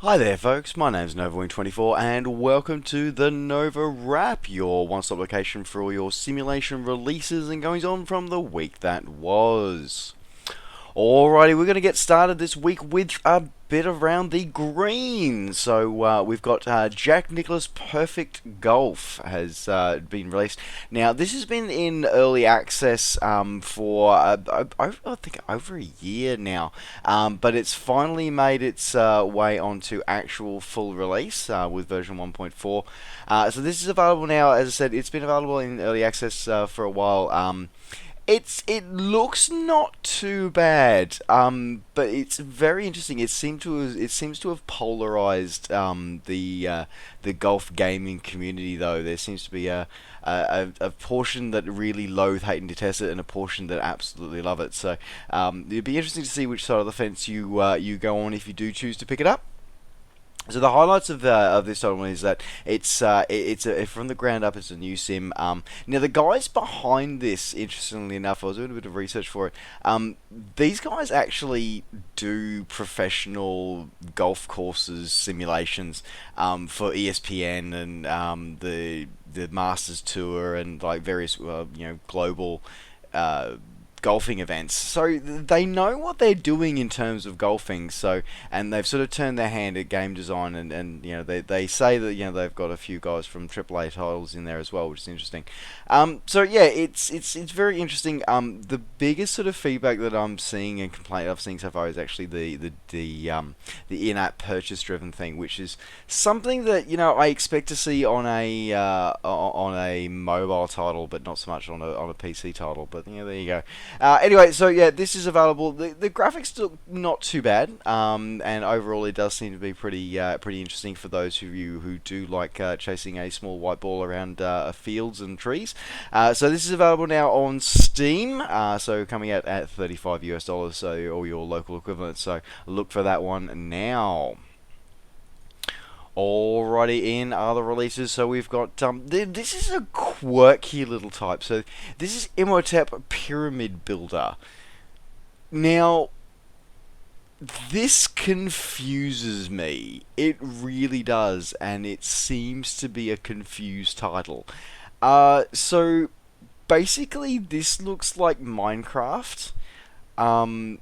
Hi there, folks. My name's NovaWing24, and welcome to the Nova Wrap, your one-stop location for all your simulation releases and goings on from the week that was. Alrighty, we're going to get started this week with a bit around the green. So we've got Jack Nicklaus Perfect Golf has been released. Now, this has been in early access for, I think, over a year now. But it's finally made its way onto actual full release with version 1.4. So this is available now. As I said, it's been available in early access for a while. It looks not too bad, but it's very interesting. It seems to have polarized the golf gaming community, though. There seems to be a portion that really loathe, hate, and detest it, and a portion that absolutely love it. So it'd be interesting to see which side of the fence you go on if you do choose to pick it up. So the highlights of this title is that it's from the ground up. It's a new sim. Now the guys behind this, interestingly enough, I was doing a bit of research for it. These guys actually do professional golf courses simulations for ESPN and the Masters Tour and like various global golfing events, so they know what they're doing in terms of golfing. So, and they've sort of turned their hand at game design, and they say that they've got a few guys from AAA titles in there as well, which is interesting. So yeah, it's very interesting. The biggest sort of feedback that I'm seeing and complaint I've seen so far is actually the in-app purchase driven thing, which is something that I expect to see on a mobile title, but not so much on a PC title. But there you go. Anyway, so yeah, this is available. The graphics look not too bad, and overall it does seem to be pretty interesting for those of you who do like chasing a small white ball around fields and trees. So this is available now on Steam, so coming out at $35 US, so or your local equivalent. So look for that one now. Alrighty, in other releases, so we've got this is a quirky little type. So this is Imhotep Pyramid Builder. Now, this confuses me. It really does, and it seems to be a confused title. So basically, this looks like Minecraft.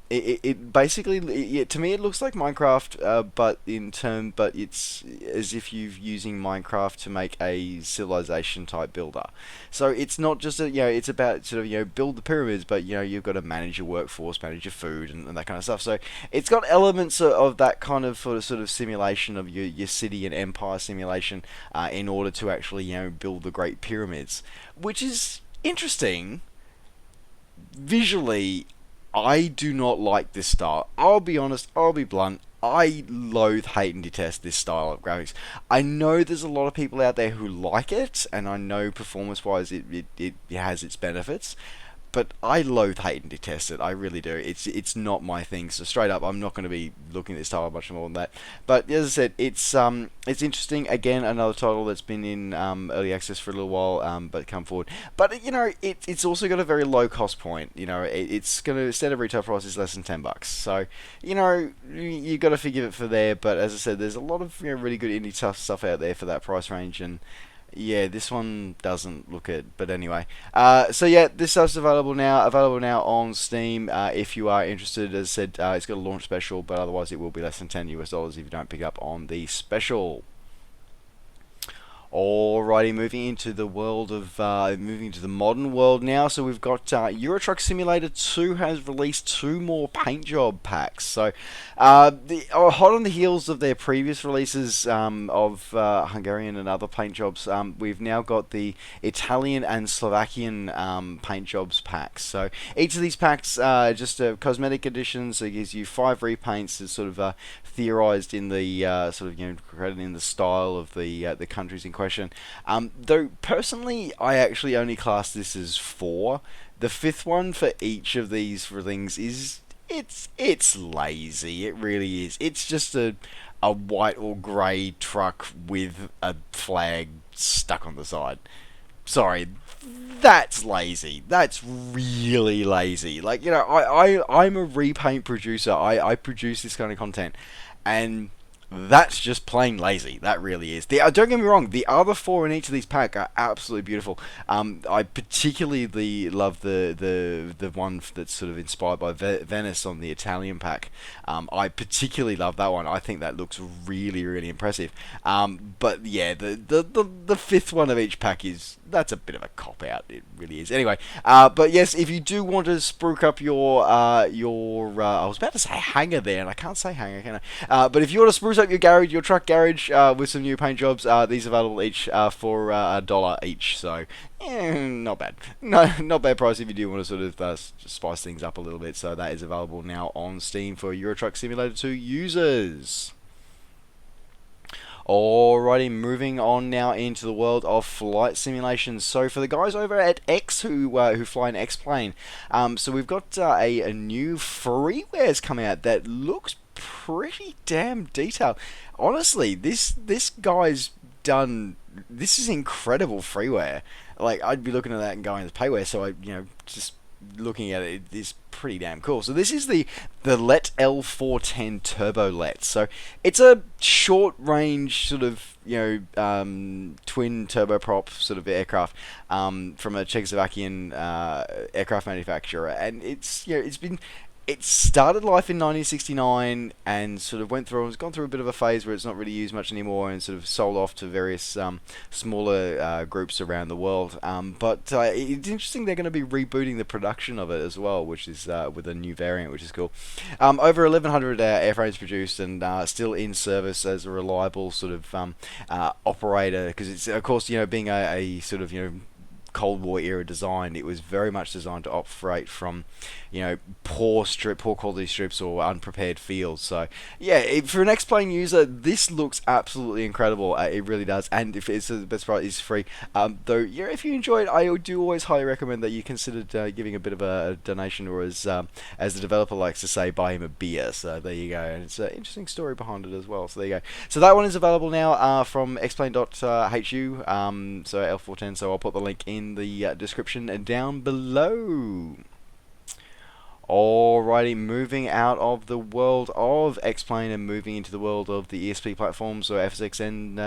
It basically, to me, it looks like Minecraft, but it's as if you're using Minecraft to make a civilization type builder. So it's not just it's about sort of build the pyramids, but you've got to manage your workforce, manage your food, and that kind of stuff. So it's got elements of that kind of sort of simulation of your city and empire simulation, in order to actually build the Great Pyramids, which is interesting visually. I do not like this style. I'll be honest, I'll be blunt. I loathe, hate, and detest this style of graphics. I know there's a lot of people out there who like it, and I know performance-wise it has its benefits. But I loathe, hate, and detest it. I really do. It's not my thing. So straight up, I'm not going to be looking at this title much more than that. But as I said, it's interesting. Again, another title that's been in early access for a little while, but come forward. But it's also got a very low cost point. It's going to standard retail price is less than $10. So you got to forgive it for there. But as I said, there's a lot of really good indie tough stuff out there for that price range, and yeah, this one doesn't look it, but anyway. So yeah, this stuff's available now on Steam. If you are interested, as I said, it's got a launch special, but otherwise it will be less than $10 if you don't pick up on the special. Alrighty, moving into the modern world now. So we've got Euro Truck Simulator 2 has released 2 more paint job packs. So hot on the heels of their previous releases of Hungarian and other paint jobs, we've now got the Italian and Slovakian paint jobs packs. So each of these packs just cosmetic additions. So it gives you 5 repaints. It's sort of theorized in the created in the style of the countries in question. Though personally, I actually only class this as 4. The 5th one for each of these things is it's lazy. It really is. It's just a white or grey truck with a flag stuck on the side. Sorry, that's lazy. That's really lazy. Like, I'm a repaint producer. I produce this kind of content, and That's just plain lazy. That really is. Don't get me wrong. The other four in each of these pack are absolutely beautiful. I particularly love the one that's sort of inspired by Venice on the Italian pack. I particularly love that one. I think that looks really impressive. But yeah, the fifth one of each pack that's a bit of a cop out. It really is. Anyway, but yes, if you do want to spruik up your I was about to say hanger there, and I can't say hanger, can I? But if you want to spruce up your garage, your truck garage, with some new paint jobs, these are available each for $1 each. So, not bad. No, not bad price if you do want to sort of spice things up a little bit. So that is available now on Steam for Euro Truck Simulator 2 users. Alrighty, moving on now into the world of flight simulations. So for the guys over at X who fly an X-Plane, so we've got a new freeware's come out that looks pretty damn detailed. Honestly, this guy's done. This is incredible freeware. Like, I'd be looking at that and going, "It's payware," so I just looking at it is pretty damn cool. So this is the LET L410 Turbo LET. So it's a short range sort of twin turboprop sort of aircraft from a Czechoslovakian aircraft manufacturer, and it started life in 1969 and sort of it's gone through a bit of a phase where it's not really used much anymore and sort of sold off to various smaller groups around the world. But it's interesting they're going to be rebooting the production of it as well, which is with a new variant, which is cool. Over 1,100 airframes produced and still in service as a reliable sort of operator, because it's, of course, being a sort of, Cold War era design, it was very much designed to operate from, poor quality strips or unprepared fields. So yeah, for an X-Plane user, this looks absolutely incredible. It really does, and if it's the best part, it's free. Though, if you enjoy it, I do always highly recommend that you consider giving a bit of a donation, or as the developer likes to say, buy him a beer. So there you go, and it's an interesting story behind it as well. So there you go. So that one is available now from xplane.hu. So L410. So I'll put the link in the description down below. Alrighty, moving out of the world of X-Plane and moving into the world of the ESP platforms, so FSX and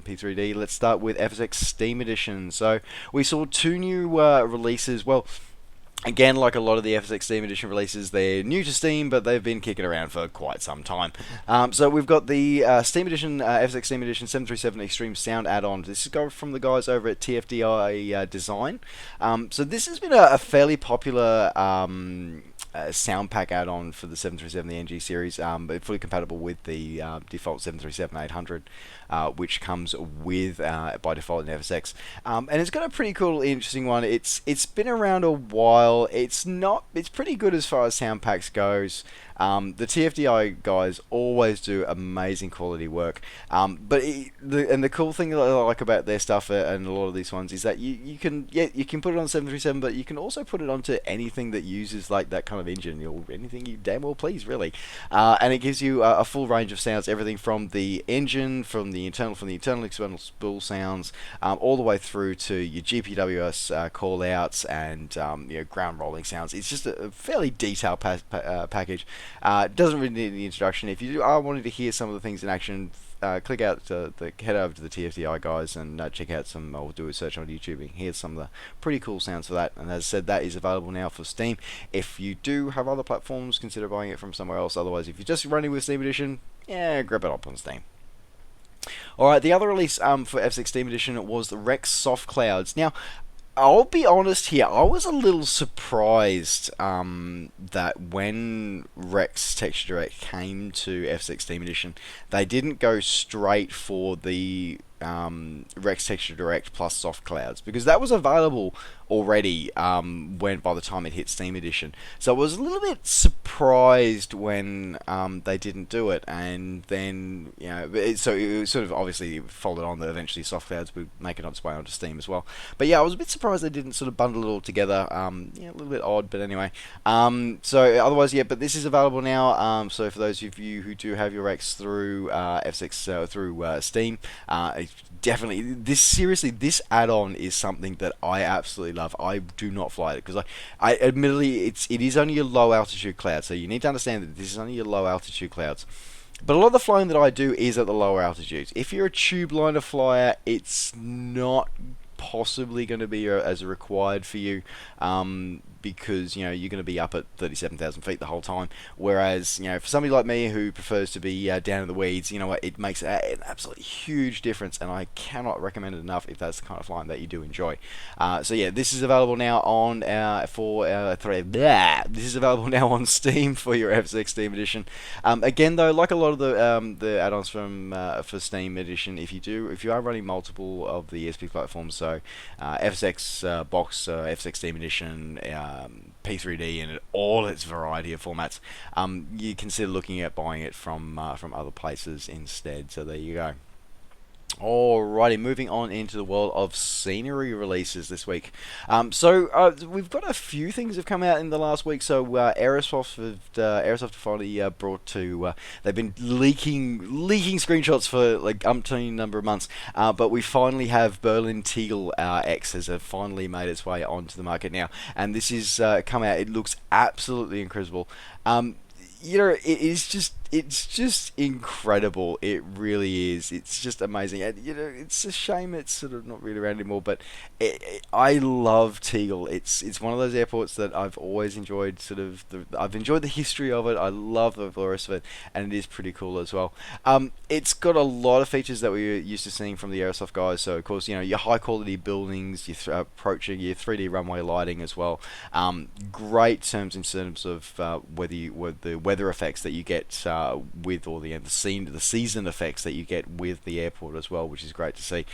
P3D. Let's start with FSX Steam Edition. So we saw two new releases. Well, again, like a lot of the FSX Steam Edition releases, they're new to Steam, but they've been kicking around for quite some time. So we've got the Steam Edition, FSX Steam Edition 737 Extreme Sound add-on. This is from the guys over at TFDI Design. So this has been a fairly popular sound pack add-on for the 737, the NG series, but fully compatible with the default 737-800, which comes with by default in FSX. And it's got a pretty cool, interesting one. It's been around a while. It's pretty good as far as sound packs goes. The TFDI guys always do amazing quality work. But the cool thing that I like about their stuff and a lot of these ones is that you can put it on 737, but you can also put it onto anything that uses like that kind of engine, or anything you damn well please, really. And it gives you a full range of sounds, everything from the engine, from the internal external spool sounds, all the way through to your GPWS call outs and ground rolling sounds. It's just a fairly detailed package. Doesn't really need the introduction. If you are wanting to hear some of the things in action, head over to the TFDI guys and check out some, or do a search on YouTube and hear some of the pretty cool sounds for that. And as I said, that is available now for Steam. If you do have other platforms, consider buying it from somewhere else. Otherwise, if you're just running with Steam Edition, grab it up on Steam. Alright, the other release for FSX Steam Edition was the Rex Soft Clouds. Now, I'll be honest here, I was a little surprised that when Rex Texture Direct came to FSX Steam Edition, they didn't go straight for the Rex Texture Direct plus Soft Clouds, because that was available already by the time it hit Steam Edition. So I was a little bit surprised when they didn't do it, and then so it was sort of obviously followed on that eventually Soft Clouds would make it on its way onto Steam as well. But yeah, I was a bit surprised they didn't sort of bundle it all together. A little bit odd, but anyway. So otherwise, but this is available now. So for those of you who do have your Rex through FSX through Steam, definitely this add-on is something that I absolutely love. I do not fly it because I admittedly it is only your low altitude clouds, so you need to understand that this is only your low altitude clouds. But a lot of the flying that I do is at the lower altitudes. If you're a tube liner flyer, it's not possibly going to be as required for you, because you're going to be up at 37,000 feet the whole time. Whereas for somebody like me who prefers to be down in the weeds, you know what, it makes an absolutely huge difference, and I cannot recommend it enough if that's the kind of flying that you do enjoy. So yeah, this is available now on this is available now on Steam for your FSX Steam Edition. Again, though, like a lot of the add-ons from for Steam Edition, if you are running multiple of the ESP platforms, so FSX Box, FSX Steam Edition, P3D, and all its variety of formats, you consider looking at buying it from other places instead. So there you go. Alrighty, moving on into the world of scenery releases this week. We've got a few things that have come out in the last week. So Aerosoft finally brought to. They've been leaking screenshots for like umpteen number of months, but we finally have Berlin Tegel X has finally made its way onto the market now, and this is come out. It looks absolutely incredible. It's just incredible. It really is. It's just amazing. And, it's a shame it's sort of not really around anymore. But I love Tegel. It's one of those airports that I've always enjoyed. I've enjoyed the history of it. I love the rest of it, and it is pretty cool as well. It's got a lot of features that we're used to seeing from the Aerosoft guys. So of course, your high quality buildings, approaching your 3D runway lighting as well. Great terms in terms of the weather effects that you get with all the season effects that you get with the airport as well, which is great to see.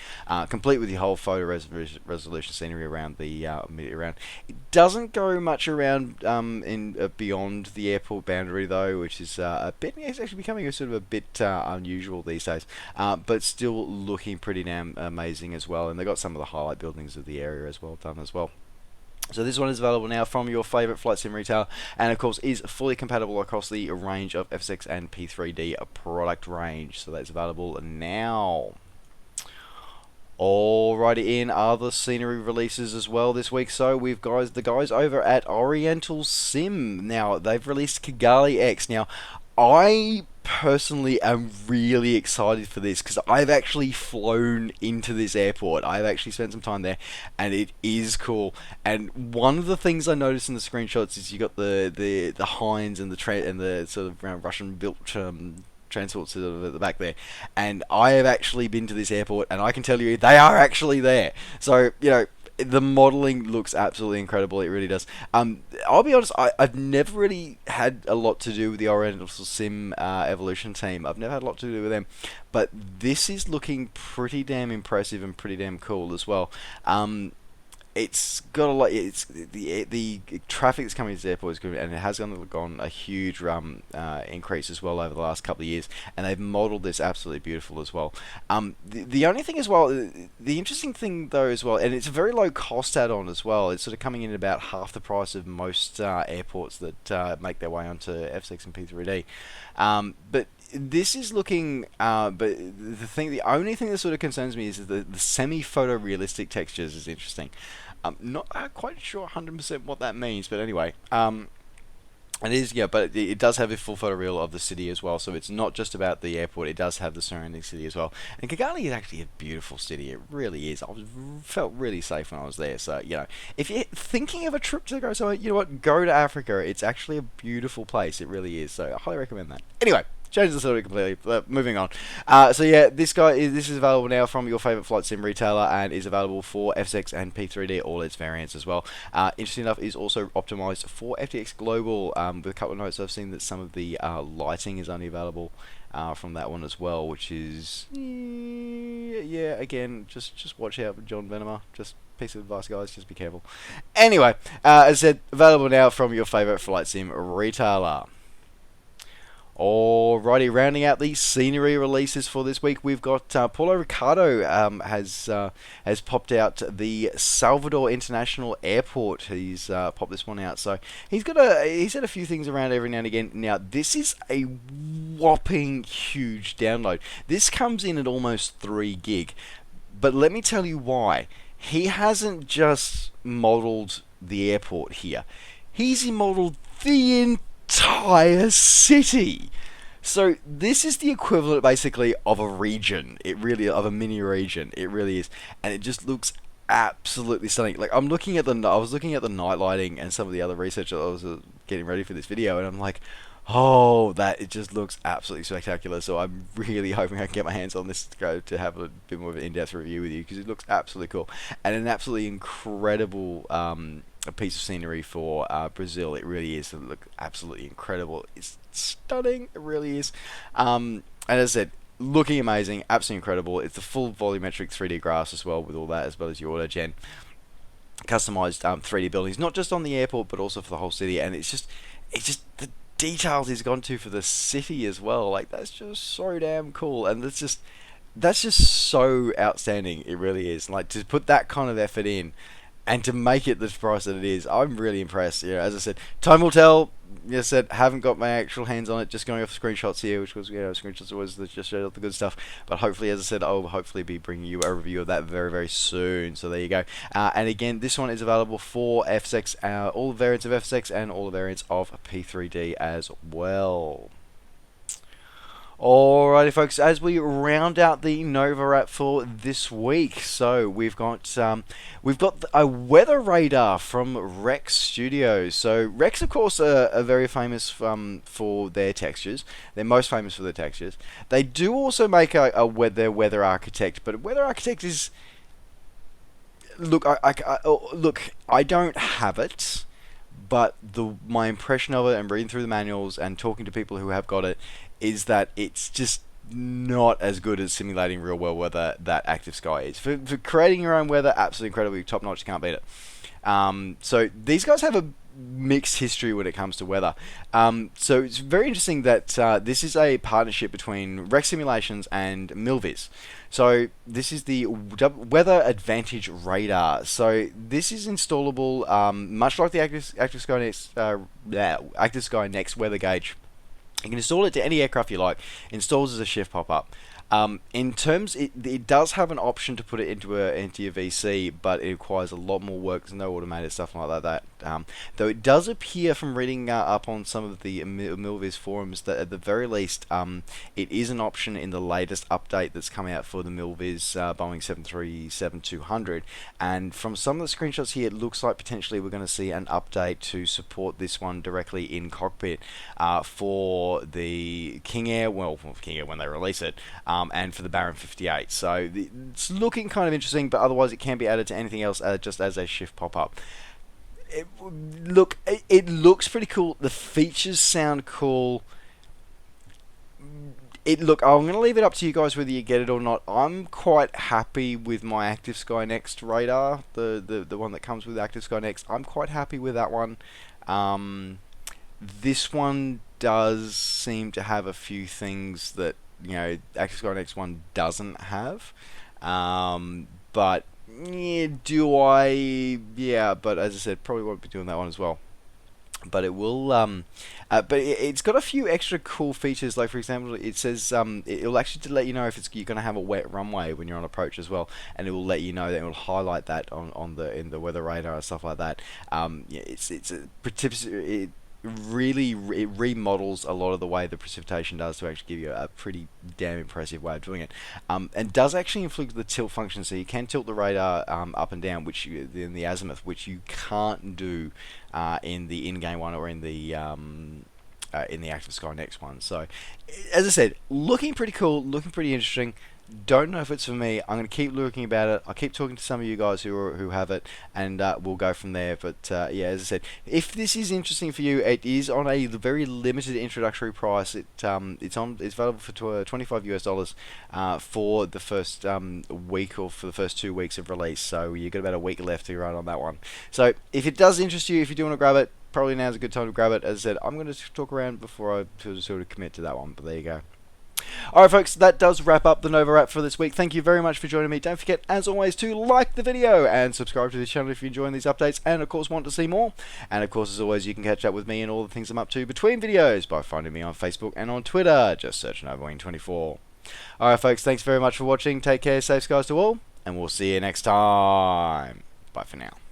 Complete with your whole photo resolution scenery around the around. It doesn't go much around beyond the airport boundary though, which is it's actually becoming a bit unusual these days. But still looking pretty damn amazing as well. And they got some of the highlight buildings of the area as well done as well. So this one is available now from your favourite flight sim retailer, and of course is fully compatible across the range of FSX and P3D product range. So that's available now. Alrighty, in other scenery releases as well this week. So we've the guys over at Oriental Sim. Now they've released Kigali X. Now I personally am really excited for this because I've actually flown into this airport. I've actually spent some time there, and it is cool. And one of the things I noticed in the screenshots is you got the Heinz and the sort of Russian built transports sort of at the back there. And I have actually been to this airport, and I can tell you they are actually there. So the modelling looks absolutely incredible. It really does. I'll be honest, I've never really had a lot to do with the Oriental Sim Evolution team. I've never had a lot to do with them. But this is looking pretty damn impressive and pretty damn cool as well. It's got a lot. It's the traffic that's coming to this airport is good, and it has gone a huge increase as well over the last couple of years. And they've modelled this absolutely beautiful as well. The only thing as well, the interesting thing though as well, and it's a very low cost add-on as well. It's sort of coming in at about half the price of most airports that make their way onto F6 and P3D. But this is looking, but the only thing that sort of concerns me is the semi-photorealistic textures is interesting. Not quite sure 100% what that means, but anyway, it is, but it does have a full photoreal of the city as well, so it's not just about the airport, it does have the surrounding city as well. And Kigali is actually a beautiful city, it really is. Felt really safe when I was there, so, if you're thinking of a trip to go somewhere, you know what, go to Africa. It's actually a beautiful place, it really is, so I highly recommend that. Anyway, change the story completely. Moving on. This is available now from your favourite flight sim retailer and is available for FSX and P3D, all its variants as well. Interesting enough, is also optimised for FTX Global. With a couple of notes, I've seen that some of the lighting is only available from that one as well, which is again, just watch out for John Venema. Just piece of advice, guys, just be careful. Anyway, as I said, available now from your favourite flight sim retailer. Alrighty, rounding out the scenery releases for this week, we've got Paulo Ricardo has popped out the Salvador International Airport. He's popped this one out, so he's had a few things around every now and again. Now this is a whopping huge download. This comes in at almost 3 gig, but let me tell you why. He hasn't just modelled the airport here. He's modelled the entire city. So this is the equivalent basically of a region. It really of a mini region. It really is, and it just looks absolutely stunning. Like I was looking at the night lighting and some of the other research that I was getting ready for this video, and I'm like, oh, that it just looks absolutely spectacular. So I'm really hoping I can get my hands on this to go to have a bit more of an in-depth review with you because it looks absolutely cool and an absolutely incredible a piece of scenery for Brazil. It really is. It looks absolutely incredible. It's stunning. It really is. And as I said, looking amazing, absolutely incredible. It's the full volumetric 3D graphs as well with all that, as well as your auto gen customized 3D buildings, not just on the airport but also for the whole city. And it's just the details he's gone to for the city as well. Like that's just so damn cool, and that's just so outstanding. It really is. Like to put that kind of effort in and to make it the price that it is, I'm really impressed. You know, as I said, time will tell. As I said, haven't got my actual hands on it, just going off screenshots here, which was, screenshots always just showed off the good stuff. But hopefully, as I said, I'll hopefully be bringing you a review of that very, very soon. So there you go. And again, this one is available for FSX, all the variants of FSX and all the variants of P3D as well. Alrighty folks, as we round out the Nova Wrap for this week, so we've got a weather radar from Rex Studios. So Rex, of course, are very famous for their textures. They're most famous for their textures. They do also make their Weather Architect, but Weather Architect is look. I don't have it. But my impression of it and reading through the manuals and talking to people who have got it is that it's just not as good as simulating real world weather that Active Sky is. For creating your own weather, absolutely incredibly top notch, you can't beat it. So these guys have a mixed history when it comes to weather. So it's very interesting that this is a partnership between Rex Simulations and Milviz. So this is the Weather Advantage Radar. So this is installable, much like the Active Sky Next weather gauge. You can install it to any aircraft you like. Installs as a shift pop-up. In terms, it does have an option to put it into your VC, but it requires a lot more work. There's no automated stuff like that. Though it does appear from reading up on some of the Milviz forums that at the very least, it is an option in the latest update that's come out for the Milviz Boeing 737-200. And from some of the screenshots here, it looks like potentially we're going to see an update to support this one directly in cockpit for the King Air. Well, for King Air when they release it. And for the Baron 58. So it's looking kind of interesting, but otherwise it can be added to anything else just as a shift pop-up. It looks pretty cool. The features sound cool. I'm going to leave it up to you guys whether you get it or not. I'm quite happy with my Active Sky Next radar, the one that comes with Active Sky Next. I'm quite happy with that one. This one does seem to have a few things that Active Sky Next one doesn't have, but do I? Yeah, but as I said, probably won't be doing that one as well. But it will. But it's got a few extra cool features. Like for example, it says it'll actually let you know if you're going to have a wet runway when you're on approach as well, and it will let you know that. It will highlight that in the weather radar and stuff like that. It remodels a lot of the way the precipitation does to actually give you a pretty damn impressive way of doing it, and does actually include the tilt function, so you can tilt the radar up and down, which in the azimuth, which you can't do in the in-game one or in the Active Sky Next one. So, as I said, looking pretty cool, looking pretty interesting. Don't know if it's for me. I'm going to keep looking about it. I'll keep talking to some of you guys who have it, and we'll go from there. But yeah, as I said, if this is interesting for you, it is on a very limited introductory price. It's available for $25 for the first week or for the first 2 weeks of release. So you've got about a week left to run on that one. So if it does interest you, if you do want to grab it, probably now's a good time to grab it. As I said, I'm going to talk around before I sort of commit to that one. But there you go. Alright folks, that does wrap up the Nova Wrap for this week. Thank you very much for joining me. Don't forget, as always, to like the video and subscribe to this channel if you're enjoying these updates and of course want to see more. And of course, as always, you can catch up with me and all the things I'm up to between videos by finding me on Facebook and on Twitter. Just search NovaWing24. Alright folks, thanks very much for watching. Take care, safe skies to all, and we'll see you next time. Bye for now.